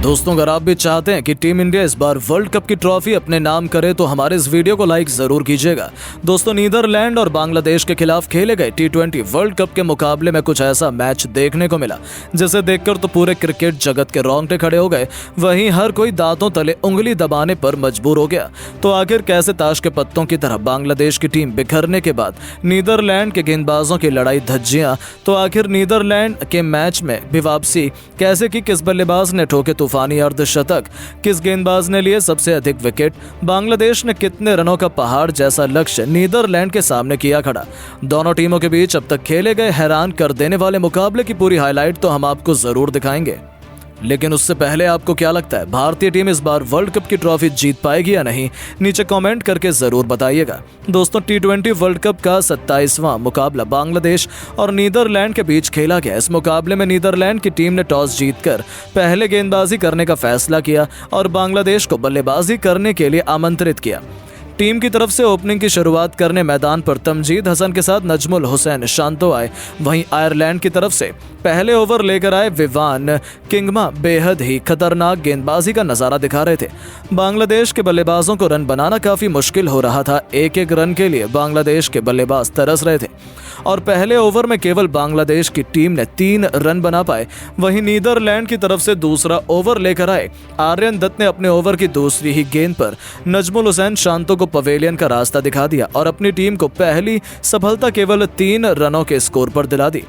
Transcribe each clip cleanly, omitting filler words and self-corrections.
दोस्तों, अगर आप भी चाहते हैं कि टीम इंडिया इस बार वर्ल्ड कप की ट्रॉफी अपने नाम करे तो हमारे इस वीडियो को लाइक जरूर कीजिएगा। दोस्तों, नीदरलैंड और बांग्लादेश के खिलाफ खेले गए T20 वर्ल्ड कप के मुकाबले में कुछ ऐसा मैच देखने को मिला जिसे देखकर तो पूरे क्रिकेट जगत के रोंगटे खड़े हो गए। वहीं हर कोई दांतों तले उंगली दबाने पर मजबूर हो गया। तो आखिर कैसे ताश के पत्तों की तरह बांग्लादेश की टीम बिखरने के बाद नीदरलैंड के गेंदबाजों की लड़ाई धज्जियां, तो आखिर नीदरलैंड के मैच में भी वापसी कैसे की, किस बल्लेबाज ने ठोके तूफानी अर्धशतक, किस गेंदबाज ने लिए सबसे अधिक विकेट, बांग्लादेश ने कितने रनों का पहाड़ जैसा लक्ष्य नीदरलैंड के सामने किया खड़ा। दोनों टीमों के बीच अब तक खेले गए हैरान कर देने वाले मुकाबले की पूरी हाईलाइट तो हम आपको जरूर दिखाएंगे। लेकिन उससे पहले आपको क्या लगता है, भारतीय टीम इस बार वर्ल्ड कप की ट्रॉफी जीत पाएगी या नहीं? नीचे कमेंट करके जरूर बताइएगा। दोस्तों, T20 वर्ल्ड कप का 27वां मुकाबला बांग्लादेश और नीदरलैंड के बीच खेला गया। इस मुकाबले में नीदरलैंड की टीम ने टॉस जीतकर पहले गेंदबाजी करने का फैसला किया और बांग्लादेश को बल्लेबाजी करने के लिए आमंत्रित किया। टीम की तरफ से ओपनिंग की शुरुआत करने मैदान पर तमजीद हसन के साथ नजमुल हुसैन शांतो आए। वहीं आयरलैंड की तरफ से पहले ओवर लेकर आए विवान किंगमा बेहद ही खतरनाक गेंदबाजी का नजारा दिखा रहे थे। बांग्लादेश के बल्लेबाजों को रन बनाना काफी मुश्किल हो रहा था। एक एक रन के लिए बांग्लादेश के बल्लेबाज तरस रहे थे और पहले ओवर में केवल बांग्लादेश की टीम ने 3 रन बना पाए। वहीं नीदरलैंड की तरफ से दूसरा ओवर लेकर आए आर्यन दत्त ने अपने ओवर की दूसरी ही गेंद पर नजमुल हुसैन शांतो को पवेलियन का रास्ता दिखा दिया और अपनी टीम को पहली सफलता केवल 3 रनों के स्कोर पर दिला दी।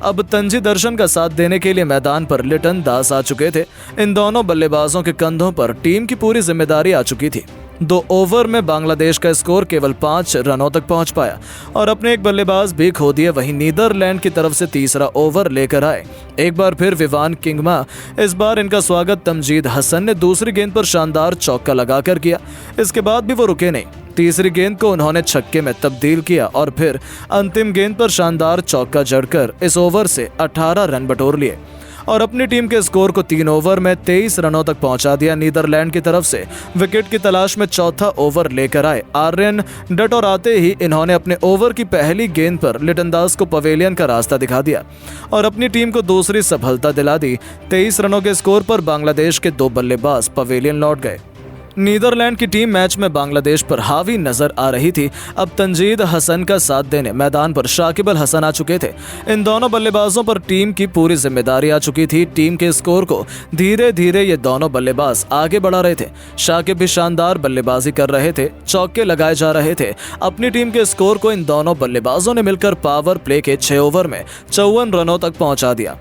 अब तंजी दर्शन का साथ देने के लिए मैदान पर लिटन दास आ चुके थे। इन दोनों बल्लेबाजों के कंधों पर टीम की पूरी जिम्मेदारी आ चुकी थी। 2 ओवर में बांग्लादेश का स्कोर केवल 5 रनों तक पहुंच पाया और अपने एक बल्लेबाज भी खो दिए। वहीं नीदरलैंड की तरफ से तीसरा ओवर लेकर आए एक बार फिर विवान किंगमा। इस बार इनका स्वागत तमजीद हसन ने दूसरी गेंद पर शानदार चौका लगाकर किया। इसके बाद भी वो रुके नहीं। तीसरी गेंद को उन्होंने छक्के में तब्दील किया और फिर अंतिम गेंद पर शानदार चौका जड़कर इस ओवर से 18 रन बटोर लिए और अपनी टीम के स्कोर को 3 ओवर में 23 रनों तक पहुंचा दिया। नीदरलैंड की तरफ से विकेट की तलाश में चौथा ओवर लेकर आए आर्यन डट और आते ही इन्होंने अपने ओवर की पहली गेंद पर लिटन दास को पवेलियन का रास्ता दिखा दिया और अपनी टीम को दूसरी सफलता दिला दी। 23 रनों के स्कोर पर बांग्लादेश के 2 बल्लेबाज पवेलियन लौट गए। नीदरलैंड की टीम मैच में बांग्लादेश पर हावी नजर आ रही थी। अब तंजीद हसन का साथ देने मैदान पर शाकिब अल हसन आ चुके थे। इन दोनों बल्लेबाजों पर टीम की पूरी जिम्मेदारी आ चुकी थी। टीम के स्कोर को धीरे धीरे ये दोनों बल्लेबाज आगे बढ़ा रहे थे। शाकिब भी शानदार बल्लेबाजी कर रहे थे, चौके लगाए जा रहे थे। अपनी टीम के स्कोर को इन दोनों बल्लेबाजों ने मिलकर पावर प्ले के 6 ओवर में 54 रनों तक पहुंचा दिया।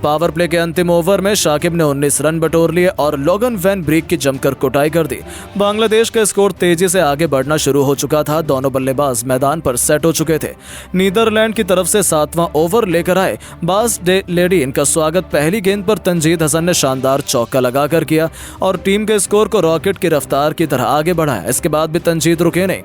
पावर प्ले के अंतिम ओवर में शाकिब ने 19 रन बटोर लिए और लोगन वैन ब्रीक की जमकर कुटाई कर दी। बांग्लादेश का स्कोर तेजी से आगे बढ़ना शुरू हो चुका था। दोनों बल्लेबाज मैदान पर सेट हो चुके थे। नीदरलैंड की तरफ से 7वां ओवर लेकर आए बास डे लेडी। इनका स्वागत पहली गेंद पर तंजीद हसन ने शानदार चौका लगाकर किया और टीम के स्कोर को रॉकेट की रफ्तार की तरह आगे बढ़ाया। इसके बाद भी तंजीद रुके नहीं।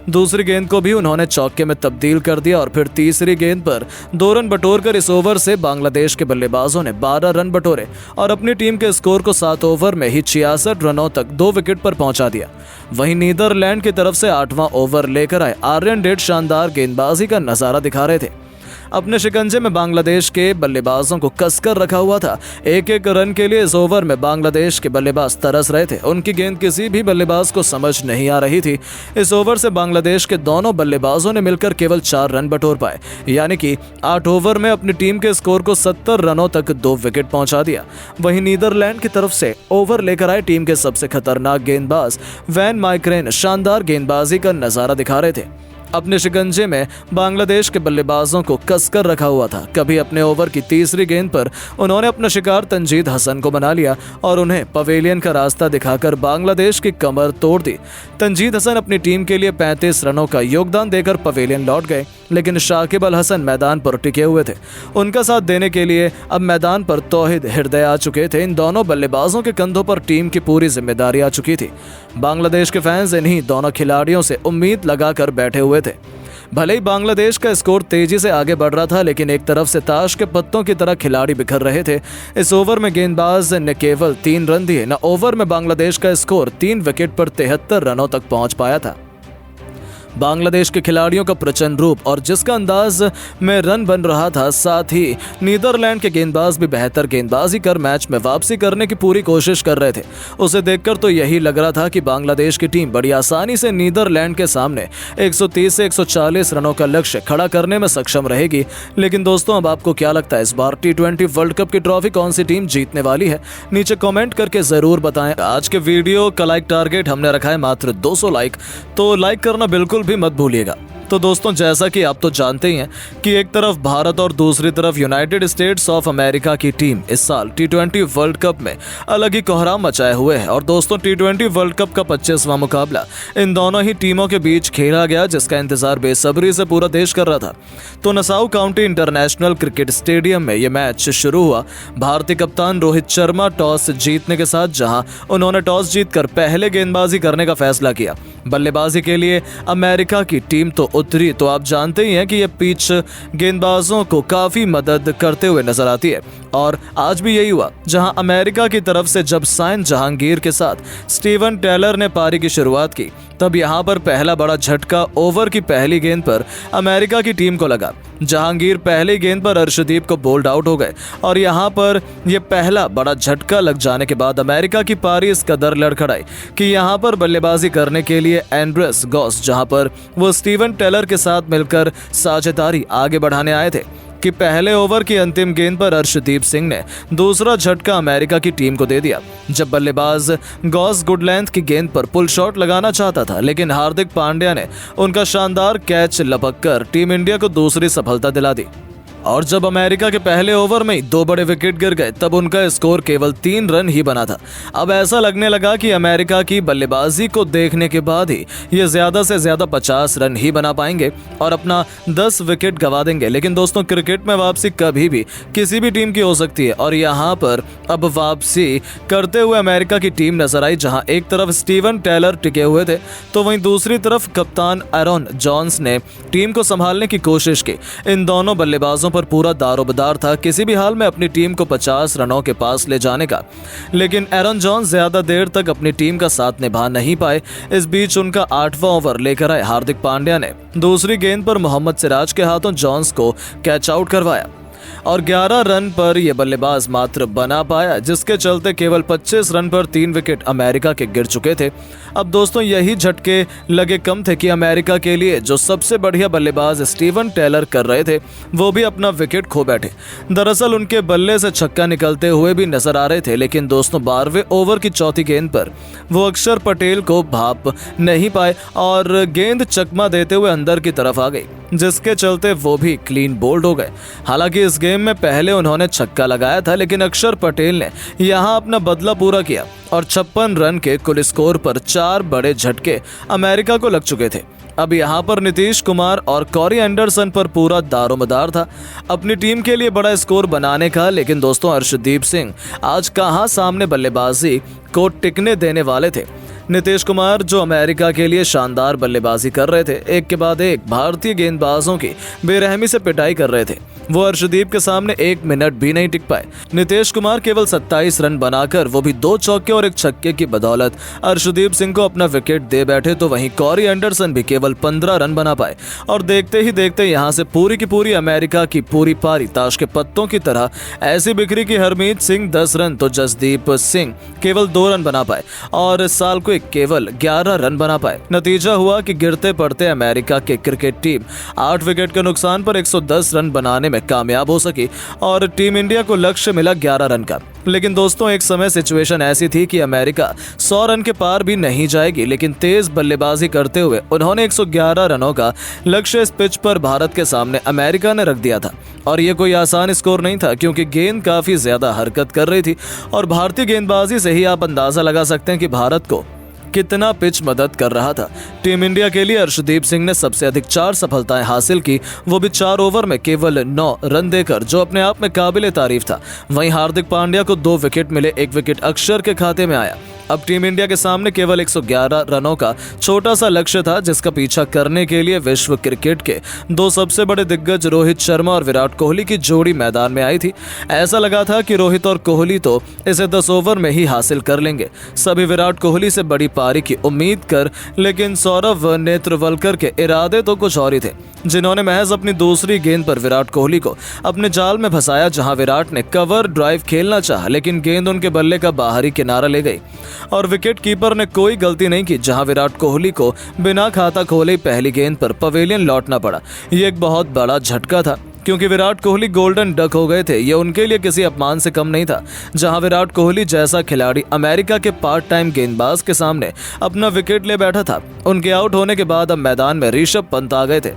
दूसरी गेंद को भी उन्होंने चौके में तब्दील कर दिया और फिर तीसरी गेंद पर 2 रन बटोरकर इस ओवर से बांग्लादेश के बल्लेबाजों ने 12 रन बटोरे और अपनी टीम के स्कोर को 7 ओवर में ही 66 रनों तक 2 विकेट पर पहुंचा दिया। वहीं नीदरलैंड की तरफ से 8वां ओवर लेकर आए आर्यन डेट शानदार गेंदबाजी का नजारा दिखा रहे थे। अपने शिकंजे में बांग्लादेश के बल्लेबाजों को कसकर रखा हुआ था। एक एक रन के लिए इस ओवर में बांग्लादेश के बल्लेबाज तरस रहे थे। उनकी गेंद किसी भी बल्लेबाज को समझ नहीं आ रही थी। इस ओवर से बांग्लादेश के दोनों बल्लेबाजों ने मिलकर केवल 4 रन बटोर पाए, यानी कि 8 ओवर में अपनी टीम के स्कोर को 70 रनों तक 2 विकेट पहुंचा दिया। वहीं नीदरलैंड की तरफ से ओवर लेकर आए टीम के सबसे खतरनाक गेंदबाज वैन माइक्रेन शानदार गेंदबाजी का नजारा दिखा रहे थे। अपने शिकंजे में बांग्लादेश के बल्लेबाजों को कसकर रखा हुआ था। कभी अपने ओवर की तीसरी गेंद पर उन्होंने अपना शिकार तंजीद हसन को बना लिया और उन्हें पवेलियन का रास्ता दिखाकर बांग्लादेश की कमर तोड़ दी। तंजीद हसन अपनी टीम के लिए 35 रनों का योगदान देकर पवेलियन लौट गए, लेकिन शाकिब अल हसन मैदान पर टिके हुए थे। उनका साथ देने के लिए अब मैदान पर तौहीद हृदय आ चुके थे। इन दोनों बल्लेबाजों के कंधों पर टीम की पूरी जिम्मेदारी आ चुकी थी। बांग्लादेश के फैंस इन्हीं दोनों खिलाड़ियों से उम्मीद लगाकर बैठे हुए थे। भले ही बांग्लादेश का स्कोर तेजी से आगे बढ़ रहा था, लेकिन एक तरफ से ताश के पत्तों की तरह खिलाड़ी बिखर रहे थे। इस ओवर में गेंदबाज ने केवल 3 रन दिए। न ओवर में बांग्लादेश का स्कोर 3 विकेट पर 73 रनों तक पहुंच पाया था। बांग्लादेश के खिलाड़ियों का प्रचंड रूप और जिसका अंदाज में रन बन रहा था, साथ ही नीदरलैंड के गेंदबाज भी बेहतर गेंदबाजी कर मैच में वापसी करने की पूरी कोशिश कर रहे थे। उसे देखकर तो यही लग रहा था कि बांग्लादेश की टीम बड़ी आसानी से नीदरलैंड के सामने 130 से 140 रनों का लक्ष्य खड़ा करने में सक्षम रहेगी। लेकिन दोस्तों, अब आपको क्या लगता है, इस बार T20 वर्ल्ड कप की ट्रॉफी कौन सी टीम जीतने वाली है? नीचे कमेंट करके जरूर बताएं। आज के वीडियो का लाइक टारगेट हमने रखा है मात्र 200 लाइक, तो लाइक करना बिल्कुल भी मत भूलिएगा। तो दोस्तों, जैसा कि आप तो जानते ही हैं कि एक तरफ भारत और दूसरी तरफ यूनाइटेड स्टेट्स ऑफ अमेरिका की टीम इस साल T20 वर्ल्ड कप में अलग ही कोहराम मचाए हुए है। और दोस्तों, T20 वर्ल्ड कप का 25वां मुकाबला इन दोनों ही टीमों के बीच खेला गया, जिसका इंतजार बेसब्री से पूरा देश कर रहा था। तो Nassau county international cricket stadium में यह मैच शुरू हुआ। भारतीय कप्तान रोहित शर्मा टॉस जीतने के साथ जहां उन्होंने टॉस जीतकर पहले गेंदबाजी करने का फैसला किया। बल्लेबाजी के लिए अमेरिका की टीम तो उतरी, तो आप जानते ही हैं कि यह पिच गेंदबाजों को काफी मदद करते हुए नजर आती है। और आज भी यही हुआ, जहां अमेरिका की तरफ से जब साइन जहांगीर के साथ स्टीवन टेलर ने पारी की शुरुआत की, तब यहां पर पहला बड़ा झटका ओवर की पहली गेंद पर अमेरिका की टीम को लगा। जहांगीर पहली गेंद पर अर्शदीप को बोल्ड आउट हो गए और यहां पर यह पहला बड़ा झटका लग जाने के बाद अमेरिका की पारी इस कदर लड़खड़ाई कि यहां पर बल्लेबाजी करने के लिए एंड्रेस गॉस, जहां पर वो स्टीवन टेलर के साथ मिलकर साझेदारी आगे बढ़ाने आए थे, कि पहले ओवर की अंतिम गेंद पर अर्शदीप सिंह ने दूसरा झटका अमेरिका की टीम को दे दिया। जब बल्लेबाज गॉस गुड लेंथ की गेंद पर पुल शॉट लगाना चाहता था, लेकिन हार्दिक पांड्या ने उनका शानदार कैच लपककर टीम इंडिया को दूसरी सफलता दिला दी। और जब अमेरिका के पहले ओवर में 2 बड़े विकेट गिर गए, तब उनका स्कोर केवल 3 रन ही बना था। अब ऐसा लगने लगा कि अमेरिका की बल्लेबाजी को देखने के बाद ही ये ज्यादा से ज्यादा 50 रन ही बना पाएंगे और अपना 10 विकेट गंवा देंगे। लेकिन दोस्तों, क्रिकेट में वापसी कभी भी किसी भी टीम की हो सकती है और यहाँ पर अब वापसी करते हुए अमेरिका की टीम नजर आई, जहाँ एक तरफ स्टीवन टेलर टिके हुए थे, तो वहीं दूसरी तरफ कप्तान एरन जॉन्स ने टीम को संभालने की कोशिश की। इन दोनों बल्लेबाजों पर पूरा दारोमदार था किसी भी हाल में अपनी टीम को 50 रनों के पास ले जाने का। लेकिन एरन जॉन्स ज्यादा देर तक अपनी टीम का साथ निभा नहीं पाए। इस बीच उनका 8वां ओवर लेकर आए हार्दिक पांड्या ने दूसरी गेंद पर मोहम्मद सिराज के हाथों जॉन्स को कैच आउट करवाया और 11 रन पर यह बल्लेबाज मात्र बना पाया, जिसके चलते केवल 25 रन पर 3 विकेट अमेरिका के गिर चुके थे। अब दोस्तों, यही झटके लगे कम थे कि अमेरिका के लिए जो सबसे बढ़िया बल्लेबाज स्टीवन टेलर कर रहे थे, वो भी अपना विकेट खो बैठे। दरअसल उनके बल्ले से छक्का निकलते हुए भी नजर आ रहे थे, लेकिन दोस्तों 12वें ओवर की चौथी गेंद पर वो अक्षर पटेल को भाप नहीं पाए और गेंद चकमा देते हुए अंदर की तरफ आ गई, जिसके चलते वो भी क्लीन बोल्ड हो गए। हालांकि इस गेम में पहले उन्होंने छक्का लगाया था, लेकिन अक्षर पटेल ने यहां अपना बदला पूरा किया और 56 रन के कुल स्कोर पर 4 बड़े झटके अमेरिका को लग चुके थे। अब यहां पर नीतीश कुमार और कॉरी एंडरसन पर पूरा दारोमदार था अपनी टीम के लिए बड़ा स्कोर बनाने का। लेकिन दोस्तों, अर्शदीप सिंह आज कहां सामने बल्लेबाजी को टिकने देने वाले थे। नीतीश कुमार जो अमेरिका के लिए शानदार बल्लेबाजी कर रहे थे, एक के बाद एक भारतीय गेंदबाजों की बेरहमी से पिटाई कर रहे थे, वो अर्शदीप के सामने 1 मिनट भी नहीं टिक पाए। नीतीश कुमार केवल 27 रन बनाकर, वो भी 2 चौके और 1 छक्के की बदौलत अर्शदीप सिंह को अपना विकेट दे बैठे, तो वहीं कॉरी एंडरसन भी केवल 15 रन बना पाए। और देखते ही देखते यहां से पूरी की पूरी अमेरिका की पूरी पारी ताश के पत्तों की तरह ऐसी बिखरी कि हरमीत सिंह 10 रन तो जसदीप सिंह केवल 2 रन बना पाए और साल को केवल 11 रन बना पाए। नतीजा हुआ कि गिरते पड़ते अमेरिका के क्रिकेट टीम 8 विकेट के नुकसान पर 110 रन बनाने में कामयाब हो सकी और टीम इंडिया को लक्ष्य मिला 11 रन का। लेकिन दोस्तों, एक समय सिचुएशन ऐसी थी कि अमेरिका 100 रन के पार भी नहीं जाएगी, लेकिन तेज बल्लेबाजी करते हुए उन्होंने 111 रनों का लक्ष्य इस पिच पर भारत के सामने अमेरिका ने रख दिया था। और ये कोई आसान स्कोर नहीं था, क्योंकि गेंद काफी ज्यादा हरकत कर रही थी और भारतीय गेंदबाजी से ही आप अंदाजा लगा सकते हैं कि भारत को कितना पिच मदद कर रहा था। टीम इंडिया के लिए अर्शदीप सिंह ने सबसे अधिक 4 सफलताएं हासिल की, वो भी 4 ओवर में केवल 9 रन देकर, जो अपने आप में काबिले तारीफ था। वहीं हार्दिक पांड्या को 2 विकेट मिले, 1 विकेट अक्षर के खाते में आया। अब टीम इंडिया के सामने केवल 111 रनों का छोटा सा लक्ष्य था, जिसका पीछा करने के लिए विश्व क्रिकेट के 2 सबसे बड़े दिग्गज रोहित शर्मा और विराट कोहली की जोड़ी मैदान में आई थी। ऐसा लगा था कि रोहित और कोहली तो इसे 10 ओवर में ही हासिल कर लेंगे। सभी विराट कोहली से बड़ी पारी की उम्मीद कर, लेकिन सौरव नेत्रवलकर के इरादे तो कुछ और ही थे, जिन्होंने महज अपनी दूसरी गेंद पर विराट कोहली को अपने जाल में फंसाया, जहां विराट ने कवर ड्राइव खेलना चाहा, लेकिन गेंद उनके बल्ले का बाहरी किनारा ले गई और विकेट कीपर ने कोई गलती नहीं की, जहां विराट कोहली को बिना खाता खोले पहली गेंद पर पवेलियन लौटना पड़ा। ये एक बहुत बड़ा झटका था, क्योंकि विराट कोहली गोल्डन डक हो गए थे। ये उनके लिए किसी अपमान से कम नहीं था, जहां विराट कोहली जैसा खिलाड़ी अमेरिका के पार्ट टाइम गेंदबाज के सामने अपना विकेट ले बैठा था। उनके आउट होने के बाद अब मैदान में ऋषभ पंत आ गए थे,